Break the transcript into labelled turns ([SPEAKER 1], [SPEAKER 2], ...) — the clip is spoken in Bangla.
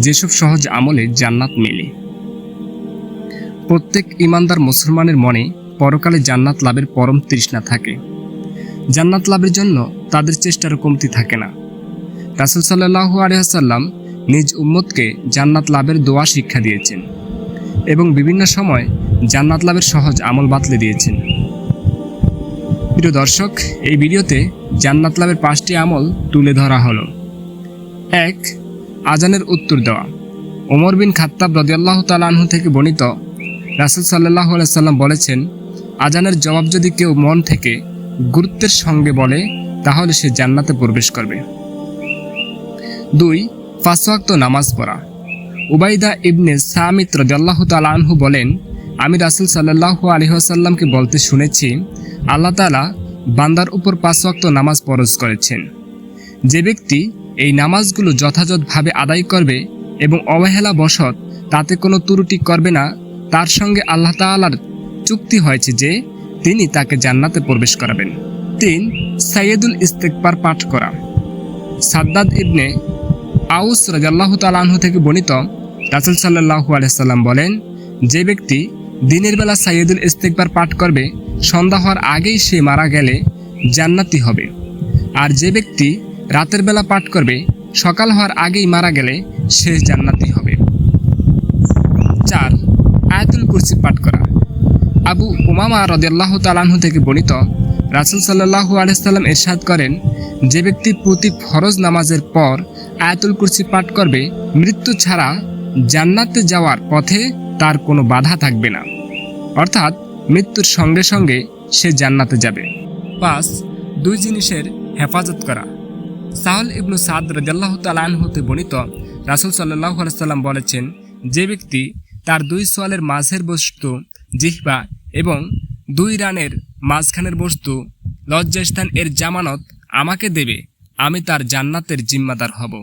[SPEAKER 1] যেসব সহজ আমলে জান্নাত মেলে। প্রত্যেক ঈমানদার মুসলমানের মনে পরকালে জান্নাত লাভের পরম তৃষ্ণা থাকে। জান্নাত লাভের জন্য তাদের চেষ্টারও কমতি থাকে না। রাসূল সাল্লাল্লাহু আলাইহি ওয়াসাল্লাম নিজ উম্মতকে জান্নাত লাভের দোয়া শিক্ষা দিয়েছেন এবং বিভিন্ন সময় জান্নাত লাভের সহজ আমল বাতলে দিয়েছেন। প্রিয় দর্শক, এই ভিডিওতে জান্নাত লাভের 5টি আমল তুলে ধরা হলো। 1. আজানের উত্তর দেওয়া। ওমর বিন খাত্তাব রাদিয়াল্লাহু তাআলা আনহু থেকে বর্ণিত, রাসূল সাল্লাল্লাহু আলাইহি ওয়াসাল্লাম বলেছেন, আজানের জবাব যদি কেউ মন থেকে গুরুত্বের সঙ্গে বলে তাহলে সে জান্নাতে প্রবেশ করবে। 2. 5 ওয়াক্ত নামাজ পড়া। উবাইদা ইবনে সামিত রাদিয়াল্লাহু তাআলা আনহু বলেন, আমি রাসূল সাল্লাল্লাহু আলাইহি ওয়াসাল্লামকে বলতে শুনেছি, আল্লাহ তাআলা বান্দার উপর 5 ওয়াক্ত নামাজ ফরজ করেছেন। যে ব্যক্তি এই নামাজগুলো যথাযথভাবে আদায় করবে এবং অবহেলাবশত তাতে কোনো ত্রুটি করবে না, তার সঙ্গে আল্লাহ তাআলার চুক্তি হয়েছে যে তিনি তাকে জান্নাতে প্রবেশ করাবেন। 3. সাইয়্যিদুল ইস্তিগফার পাঠ করা। সাদ্দাদ ইবনে আউস রাদিয়াল্লাহু তাআলা আনহু থেকে বর্ণিত, রাসূল সাল্লাল্লাহু আলাইহি ওয়াসাল্লাম বলেন, যে ব্যক্তি দিনের বেলা সাইয়্যিদুল ইস্তিগফার পাঠ করবে সন্ধ্যা হওয়ার আগেই সে মারা গেলে জান্নাতি হবে, আর যে ব্যক্তি রাতের বেলা পাঠ করবে সকাল হওয়ার আগেই মারা গেলে সে জান্নাতি হবে। 4. আয়াতুল কুরসি পাঠ করা। আবু উমামা রাদিয়াল্লাহু তাআলা আনহু থেকে বর্ণিত, রাসূল সাল্লাল্লাহু আলাইহি ওয়াসাল্লাম ইরশাদ করেন, যে ব্যক্তি প্রতি ফরজ নামাজের পর আয়াতুল কুরসি পাঠ করবে মৃত্যু ছাড়া জান্নাতে যাওয়ার পথে তার কোনো বাধা থাকবে না, অর্থাৎ মৃত্যুর সঙ্গে সঙ্গে সে জান্নাতে যাবে। 5. 2 জিনিসের হেফাজত করা। সাহল ইবনু সাদ রাদিয়াল্লাহু তাআলা আনহু হতে বর্ণিত, রাসূল সাল্লাল্লাহু আলাইহি ওয়াসাল্লাম বলেছেন, যে ব্যক্তি তার 2 সোয়ালের মাঝের বস্তু জিহ্বা এবং 2 রানের মাঝখানের বস্তু লজ্জাস্থান এর জামানত আমাকে দেবে, আমি তার জান্নাতের জিম্মাদার হব।